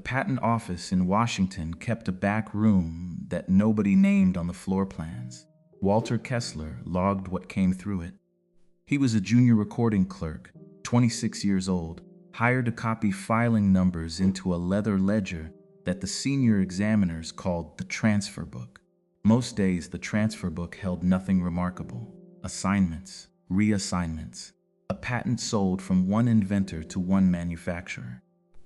patent office in Washington kept a back room that nobody named on the floor plans. Walter Kessler logged what came through it. He was a junior recording clerk, 26 years old, hired to copy filing numbers into a leather ledger that the senior examiners called the transfer book. Most days, the transfer book held nothing remarkable. Assignments, reassignments, a patent sold from one inventor to one manufacturer.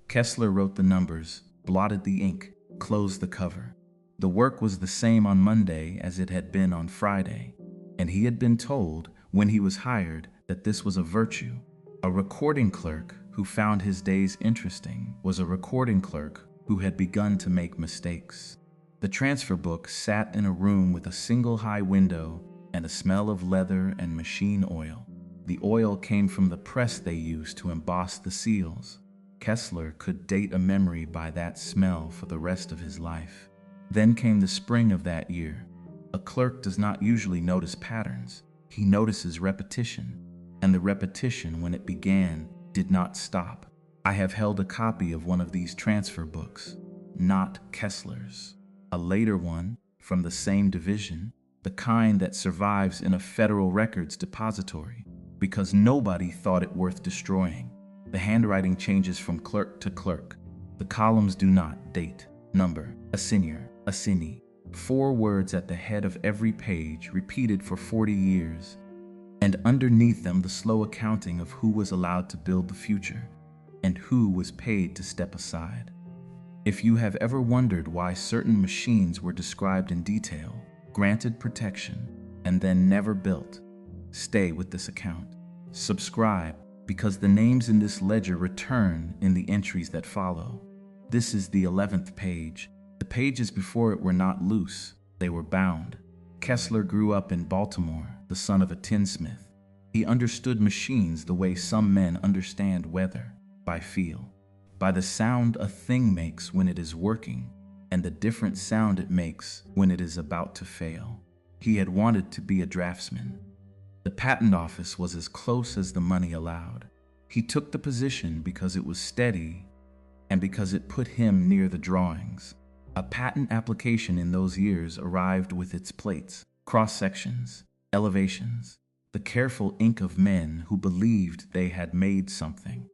Kessler wrote the numbers, blotted the ink, closed the cover. The work was the same on Monday as it had been on Friday, and he had been told when he was hired that this was a virtue. A recording clerk who found his days interesting was a recording clerk who had begun to make mistakes. The transfer book sat in a room with a single high window and a smell of leather and machine oil. The oil came from the press they used to emboss the seals. Kessler could date a memory by that smell for the rest of his life. Then came the spring of that year. A clerk does not usually notice patterns. He notices repetition, and the repetition, when it began, did not stop. I have held a copy of one of these transfer books, not Kessler's. A later one, from the same division, the kind that survives in a federal records depository, because nobody thought it worth destroying. The handwriting changes from clerk to clerk. The columns do not date, number, assignor, assignee. 4 words at the head of every page, repeated for 40 years. And underneath them the slow accounting of who was allowed to build the future, and who was paid to step aside. If you have ever wondered why certain machines were described in detail, granted protection, and then never built, stay with this account. Subscribe, because the names in this ledger return in the entries that follow. This is the 11th page. The pages before it were not loose, they were bound. Kessler grew up in Baltimore, the son of a tinsmith. He understood machines the way some men understand weather, by feel, by the sound a thing makes when it is working, and the different sound it makes when it is about to fail. He had wanted to be a draftsman. The patent office was as close as the money allowed. He took the position because it was steady and because it put him near the drawings. A patent application in those years arrived with its plates, cross-sections, elevations, the careful ink of men who believed they had made something.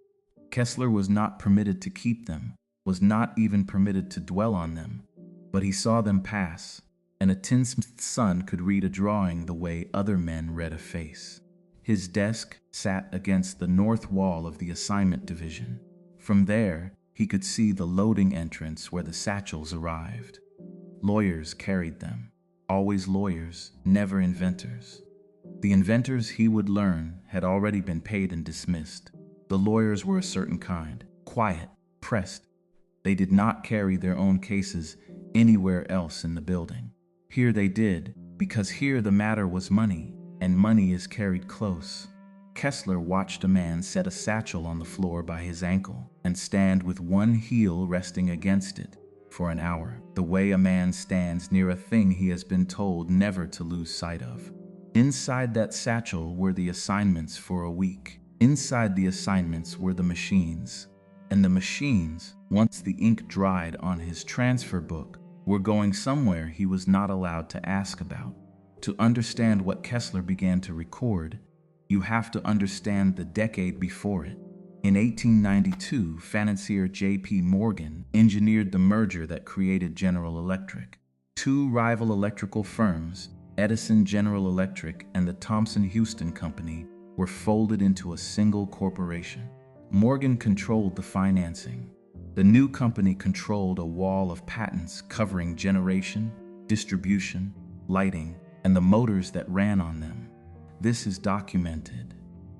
Kessler was not permitted to keep them, was not even permitted to dwell on them, but he saw them pass, and a tinsmith's son could read a drawing the way other men read a face. His desk sat against the north wall of the assignment division. From there, he could see the loading entrance where the satchels arrived. Lawyers carried them. Always lawyers, never inventors. The inventors he would learn had already been paid and dismissed. The lawyers were a certain kind, quiet, pressed. They did not carry their own cases anywhere else in the building. Here they did, because here the matter was money, and money is carried close. Kessler watched a man set a satchel on the floor by his ankle and stand with one heel resting against it for an hour, the way a man stands near a thing he has been told never to lose sight of. Inside that satchel were the assignments for a week. Inside the assignments were the machines. And the machines, once the ink dried on his transfer book, were going somewhere he was not allowed to ask about. To understand what Kessler began to record, you have to understand the decade before it. In 1892, financier J.P. Morgan engineered the merger that created General Electric. 2 rival electrical firms, Edison General Electric and the Thomson-Houston Company, were folded into a single corporation. Morgan controlled the financing. The new company controlled a wall of patents covering generation, distribution, lighting, and the motors that ran on them. This is documented.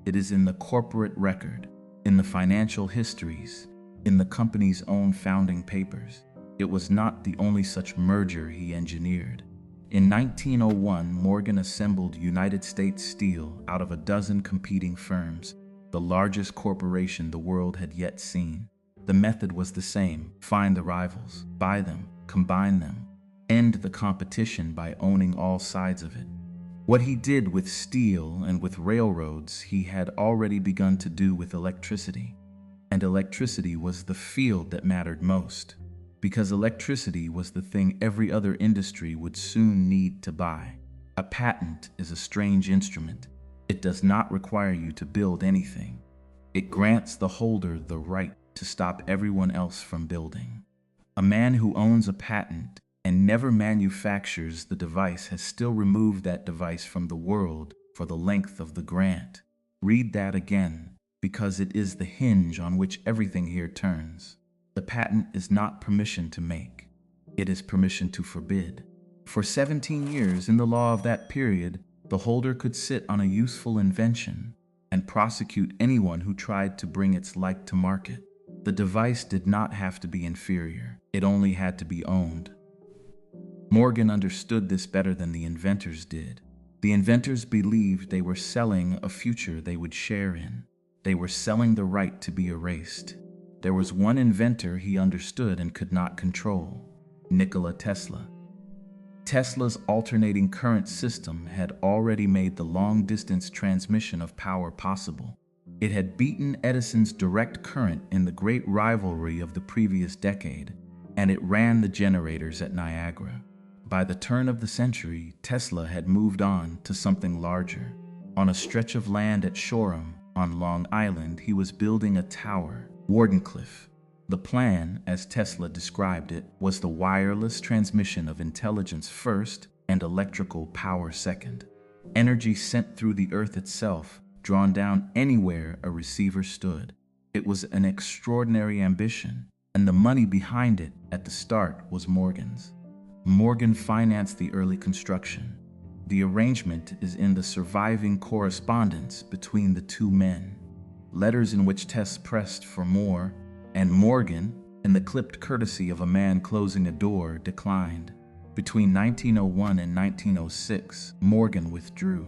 It is in the corporate record, in the financial histories, in the company's own founding papers. It was not the only such merger he engineered. In 1901, Morgan assembled United States Steel out of a dozen competing firms, the largest corporation the world had yet seen. The method was the same: find the rivals, buy them, combine them, end the competition by owning all sides of it. What he did with steel and with railroads, he had already begun to do with electricity. and electricity was the field that mattered most, because electricity was the thing every other industry would soon need to buy. A patent is a strange instrument. It does not require you to build anything. It grants the holder the right to stop everyone else from building. A man who owns a patent and never manufactures the device has still removed that device from the world for the length of the grant. Read that again, because it is the hinge on which everything here turns. The patent is not permission to make. It is permission to forbid. For 17 years in the law of that period, the holder could sit on a useful invention and prosecute anyone who tried to bring its like to market. The device did not have to be inferior. It only had to be owned. Morgan understood this better than the inventors did. The inventors believed they were selling a future they would share in. They were selling the right to be erased. There was one inventor he understood and could not control: Nikola Tesla. Tesla's alternating current system had already made the long-distance transmission of power possible. It had beaten Edison's direct current in the great rivalry of the previous decade, and it ran the generators at Niagara. By the turn of the century, Tesla had moved on to something larger. On a stretch of land at Shoreham, on Long Island, he was building a tower, Wardenclyffe. The plan, as Tesla described it, was the wireless transmission of intelligence first and electrical power second. Energy sent through the earth itself, drawn down anywhere a receiver stood. It was an extraordinary ambition, and the money behind it at the start was Morgan's. Morgan financed the early construction. The arrangement is in the surviving correspondence between the two men. Letters in which Tess pressed for more, and Morgan, in the clipped courtesy of a man closing a door, declined. Between 1901 and 1906, Morgan withdrew.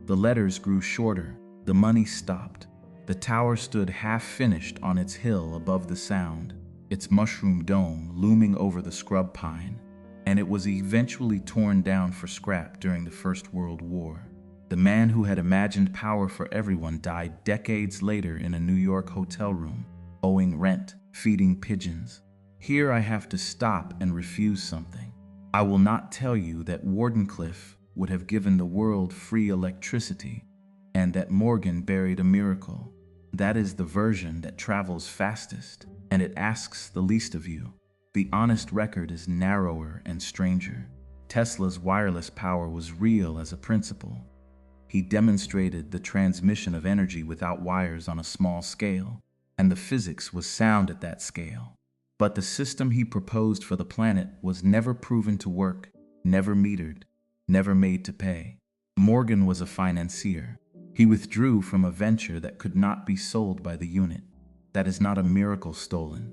The letters grew shorter. The money stopped. The tower stood half-finished on its hill above the Sound, its mushroom dome looming over the scrub pine, and it was eventually torn down for scrap during the First World War. The man who had imagined power for everyone died decades later in a New York hotel room, owing rent, feeding pigeons. Here I have to stop and refuse something. I will not tell you that Wardenclyffe would have given the world free electricity, and that Morgan buried a miracle. That is the version that travels fastest, and it asks the least of you. The honest record is narrower and stranger. Tesla's wireless power was real as a principle. He demonstrated the transmission of energy without wires on a small scale, and the physics was sound at that scale. But the system he proposed for the planet was never proven to work, never metered, never made to pay. Morgan was a financier. He withdrew from a venture that could not be sold by the unit. That is not a miracle stolen.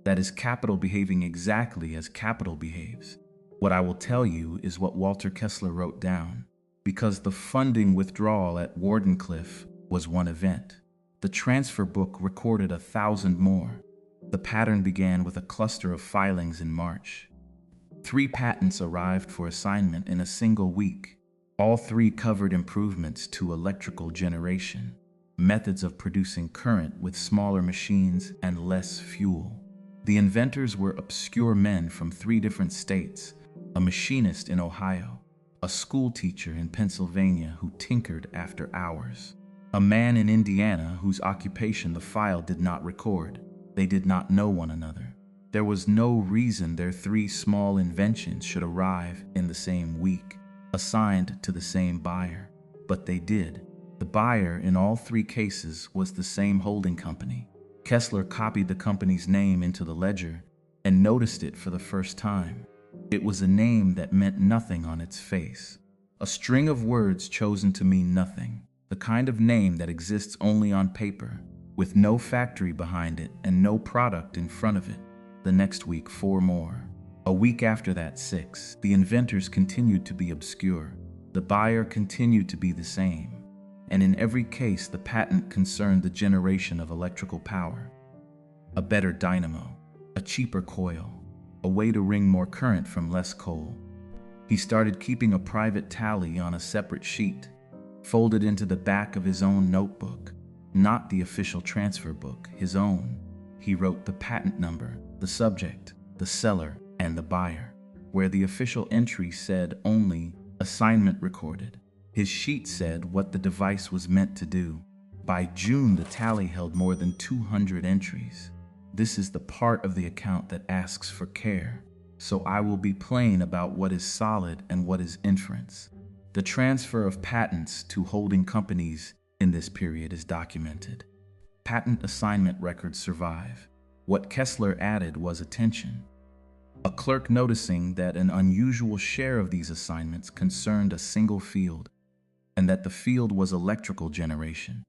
That is capital behaving exactly as capital behaves. What I will tell you is what Walter Kessler wrote down, because the funding withdrawal at Wardenclyffe was one event. The transfer book recorded 1,000 more. The pattern began with a cluster of filings in March. 3 patents arrived for assignment in a single week. All 3 covered improvements to electrical generation, methods of producing current with smaller machines and less fuel. The inventors were obscure men from 3 different states: a machinist in Ohio, a school teacher in Pennsylvania who tinkered after hours, a man in Indiana whose occupation the file did not record. They did not know one another. There was no reason their 3 small inventions should arrive in the same week, assigned to the same buyer, but they did. The buyer in all 3 cases was the same holding company. Kessler copied the company's name into the ledger and noticed it for the first time. It was a name that meant nothing on its face, a string of words chosen to mean nothing, the kind of name that exists only on paper, with no factory behind it and no product in front of it. The next week, 4 more. A week after that, 6. The inventors continued to be obscure. The buyer continued to be the same. And in every case, the patent concerned the generation of electrical power. A better dynamo, a cheaper coil, a way to wring more current from less coal. He started keeping a private tally on a separate sheet, folded into the back of his own notebook. not the official transfer book, his own. He wrote the patent number, the subject, the seller, and the buyer, where the official entry said only assignment recorded. His sheet said what the device was meant to do. By June, the tally held more than 200 entries. This is the part of the account that asks for care, so I will be plain about what is solid and what is inference. The transfer of patents to holding companies in this period is documented. Patent assignment records survive. What Kessler added was attention. A clerk noticing that an unusual share of these assignments concerned a single field, and that the field was electrical generation,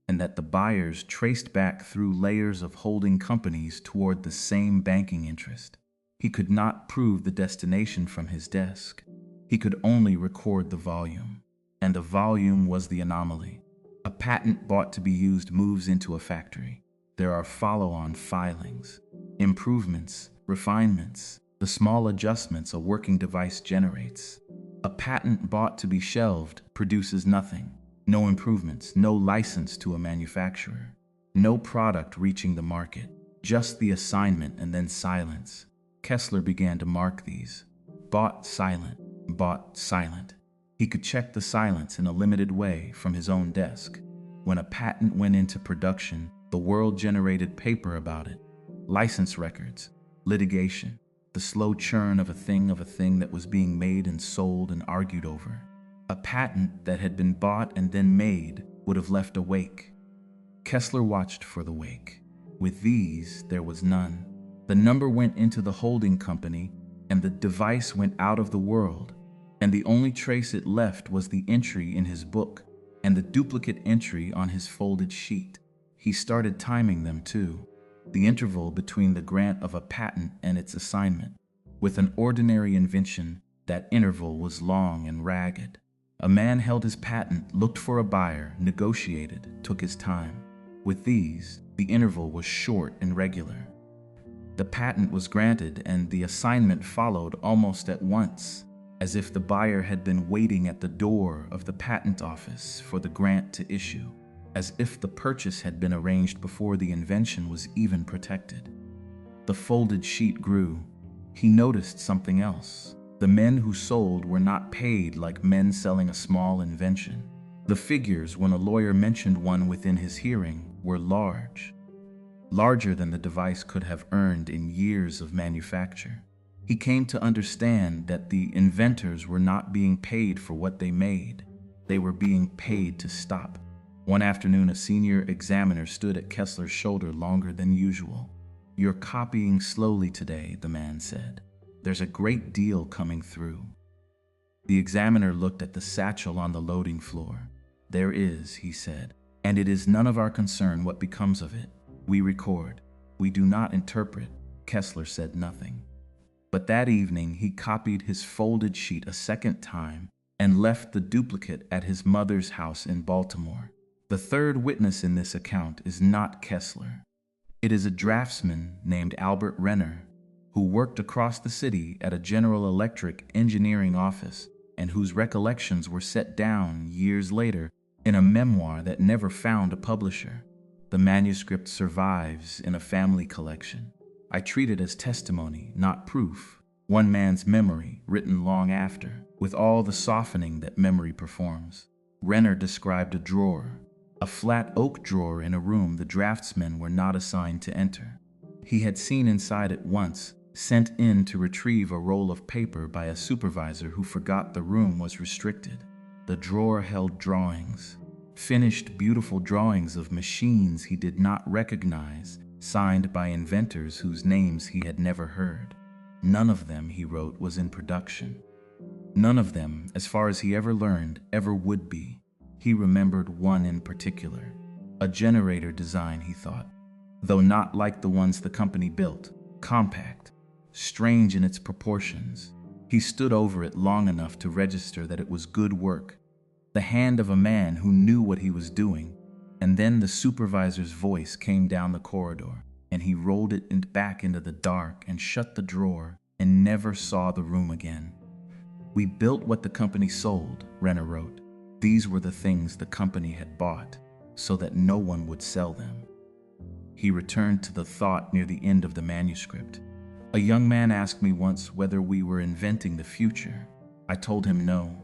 and that the buyers traced back through layers of holding companies toward the same banking interest. He could not prove the destination from his desk. He could only record the volume, and the volume was the anomaly. A patent bought to be used moves into a factory. There are follow-on filings, improvements, refinements, the small adjustments a working device generates. A patent bought to be shelved produces nothing. No improvements, no license to a manufacturer, no product reaching the market, just the assignment and then silence. Kessler began to mark these. Bought silent, bought silent. He could check the silence in a limited way from his own desk. When a patent went into production, the world generated paper about it. License records, litigation, the slow churn of a thing that was being made and sold and argued over. A patent that had been bought and then made would have left a wake. Kessler watched for the wake. With these, there was none. The number went into the holding company, and the device went out of the world, and the only trace it left was the entry in his book and the duplicate entry on his folded sheet. He started timing them too, the interval between the grant of a patent and its assignment. With an ordinary invention, that interval was long and ragged. A man held his patent, looked for a buyer, negotiated, took his time. With these, the interval was short and regular. The patent was granted and the assignment followed almost at once, as if the buyer had been waiting at the door of the patent office for the grant to issue, as if the purchase had been arranged before the invention was even protected. The folded sheet grew. He noticed something else. The men who sold were not paid like men selling a small invention. The figures, when a lawyer mentioned one within his hearing, were large. Larger than the device could have earned in years of manufacture. He came to understand that the inventors were not being paid for what they made. They were being paid to stop. One afternoon, a senior examiner stood at Kessler's shoulder longer than usual. "You're copying slowly today," the man said. "There's a great deal coming through." The examiner looked at the satchel on the loading floor. "There is," he said, "and it is none of our concern what becomes of it. We record. We do not interpret." Kessler said nothing. But that evening he copied his folded sheet a second time and left the duplicate at his mother's house in Baltimore. The third witness in this account is not Kessler. It is a draftsman named Albert Renner, who worked across the city at a General Electric engineering office and whose recollections were set down years later in a memoir that never found a publisher. The manuscript survives in a family collection. I treat it as testimony, not proof. One man's memory, written long after, with all the softening that memory performs. Renner described a drawer, a flat oak drawer in a room the draftsmen were not assigned to enter. He had seen inside it once, sent in to retrieve a roll of paper by a supervisor who forgot the room was restricted. The drawer held drawings, finished beautiful drawings of machines he did not recognize, signed by inventors whose names he had never heard. None of them, he wrote, was in production. None of them, as far as he ever learned, ever would be. He remembered one in particular. A generator design, he thought, though not like the ones the company built. Compact, strange in its proportions. He stood over it long enough to register that it was good work. The hand of a man who knew what he was doing. And then the supervisor's voice came down the corridor, and he rolled it back into the dark and shut the drawer and never saw the room again. "We built what the company sold," Renner wrote. "These were the things the company had bought. so that no one would sell them. He returned to the thought near the end of the manuscript. A young man asked me once whether we were inventing the future. I told him no.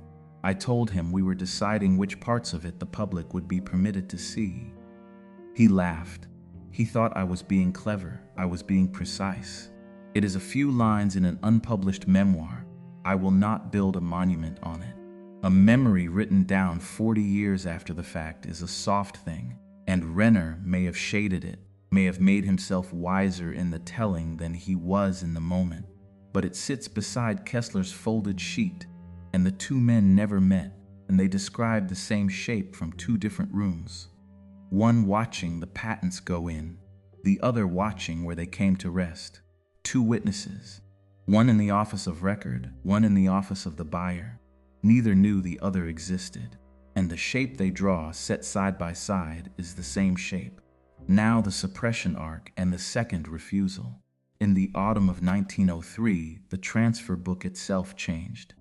I told him we were deciding which parts of it the public would be permitted to see. He laughed. He thought I was being clever. I was being precise. It is a few lines in an unpublished memoir. I will not build a monument on it. A memory written down 40 years after the fact is a soft thing, and Renner may have shaded it, may have made himself wiser in the telling than he was in the moment. But it sits beside Kessler's folded sheet, and the two men never met, and they describe the same shape from two different rooms. One watching the patents go in, the other watching where they came to rest. Two witnesses, one in the office of record, one in the office of the buyer. Neither knew the other existed, and the shape they draw set side by side is the same shape. Now the suppression arc and the second refusal. In the autumn of 1903, the transfer book itself changed.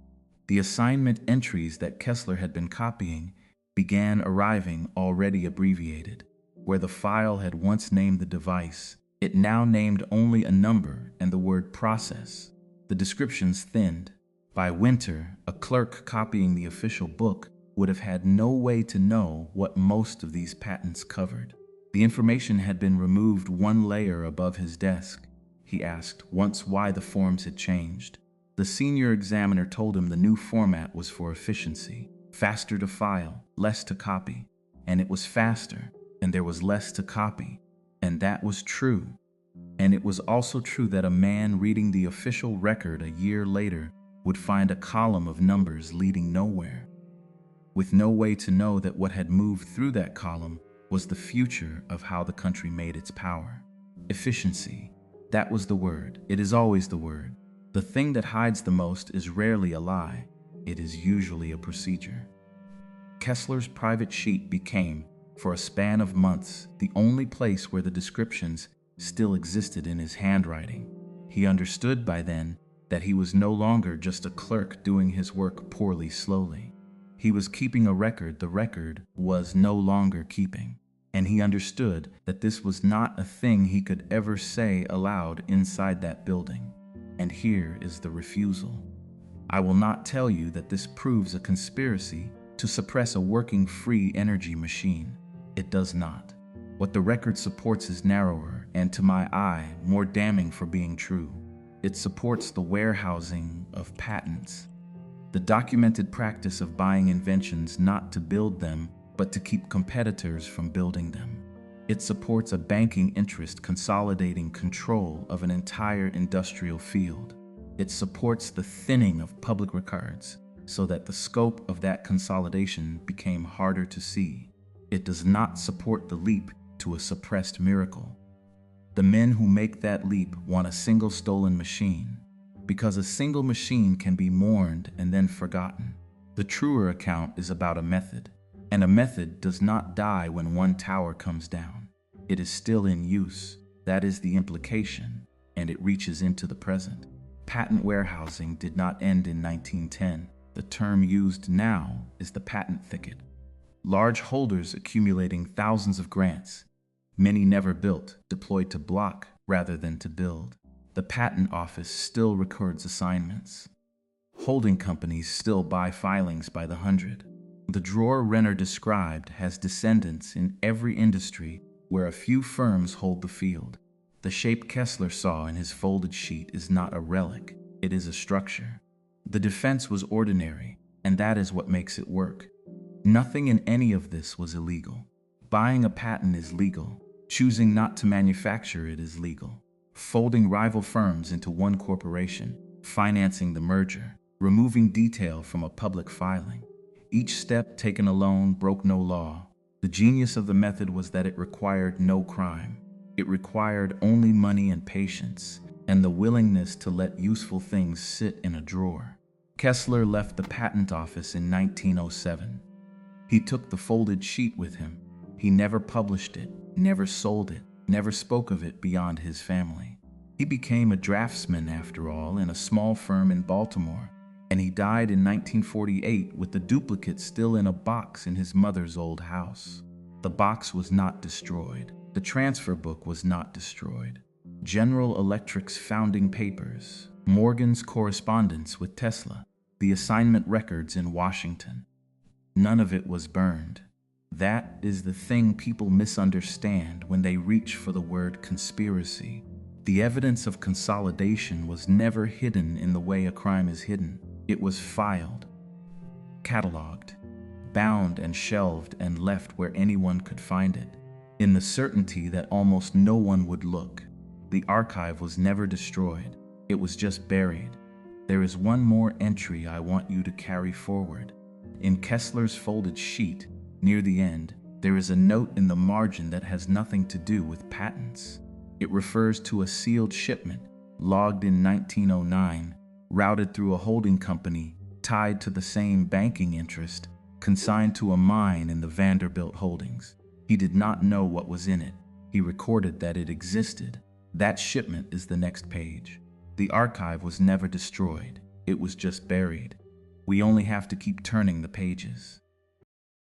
The assignment entries that Kessler had been copying began arriving already abbreviated. Where the file had once named the device, it now named only a number and the word process. The descriptions thinned. By winter, a clerk copying the official book would have had no way to know what most of these patents covered. The information had been removed one layer above his desk. He asked once why the forms had changed. The senior examiner told him the new format was for efficiency, faster to file, less to copy, and it was faster, and there was less to copy, and that was true. And it was also true that a man reading the official record a year later would find a column of numbers leading nowhere, with no way to know that what had moved through that column was the future of how the country made its power. Efficiency, that was the word. It is always the word. The thing that hides the most is rarely a lie. It is usually a procedure. Kessler's private sheet became, for a span of months, the only place where the descriptions still existed in his handwriting. He understood by then that he was no longer just a clerk doing his work poorly slowly. He was keeping a record the record was no longer keeping. And he understood that this was not a thing he could ever say aloud inside that building. And here is the refusal. I will not tell you that this proves a conspiracy to suppress a working free energy machine. It does not. What the record supports is narrower and, to my eye, more damning for being true. It supports the warehousing of patents, the documented practice of buying inventions not to build them, but to keep competitors from building them. It supports a banking interest consolidating control of an entire industrial field. It supports the thinning of public records so that the scope of that consolidation became harder to see. It does not support the leap to a suppressed miracle. The men who make that leap want a single stolen machine, because a single machine can be mourned and then forgotten. The truer account is about a method, and a method does not die when one tower comes down. It is still in use. That is the implication, and it reaches into the present. Patent warehousing did not end in 1910. The term used now is the patent thicket. Large holders accumulating thousands of grants, many never built, deployed to block rather than to build. The patent office still records assignments. Holding companies still buy filings by the hundred. The drawer Renner described has descendants in every industry where a few firms hold the field. The shape Kessler saw in his folded sheet is not a relic, it is a structure. The defense was ordinary, and that is what makes it work. Nothing in any of this was illegal. Buying a patent is legal. Choosing not to manufacture it is legal. Folding rival firms into one corporation, financing the merger, removing detail from a public filing. Each step taken alone broke no law. The genius of the method was that it required no crime. It required only money and patience, and the willingness to let useful things sit in a drawer. Kessler left the patent office in 1907. He took the folded sheet with him. He never published it, never sold it, never spoke of it beyond his family. He became a draftsman, after all, in a small firm in Baltimore, and he died in 1948 with the duplicate still in a box in his mother's old house. The box was not destroyed. The transfer book was not destroyed. General Electric's founding papers, Morgan's correspondence with Tesla, the assignment records in Washington. None of it was burned. That is the thing people misunderstand when they reach for the word conspiracy. The evidence of consolidation was never hidden in the way a crime is hidden. It was filed, cataloged, bound and shelved and left where anyone could find it, in the certainty that almost no one would look. The archive was never destroyed. It was just buried. There is one more entry I want you to carry forward. In Kessler's folded sheet, near the end, there is a note in the margin that has nothing to do with patents. It refers to a sealed shipment, logged in 1909, routed through a holding company, tied to the same banking interest, consigned to a mine in the Vanderbilt holdings. He did not know what was in it. He recorded that it existed. That shipment is the next page. The archive was never destroyed. It was just buried. We only have to keep turning the pages.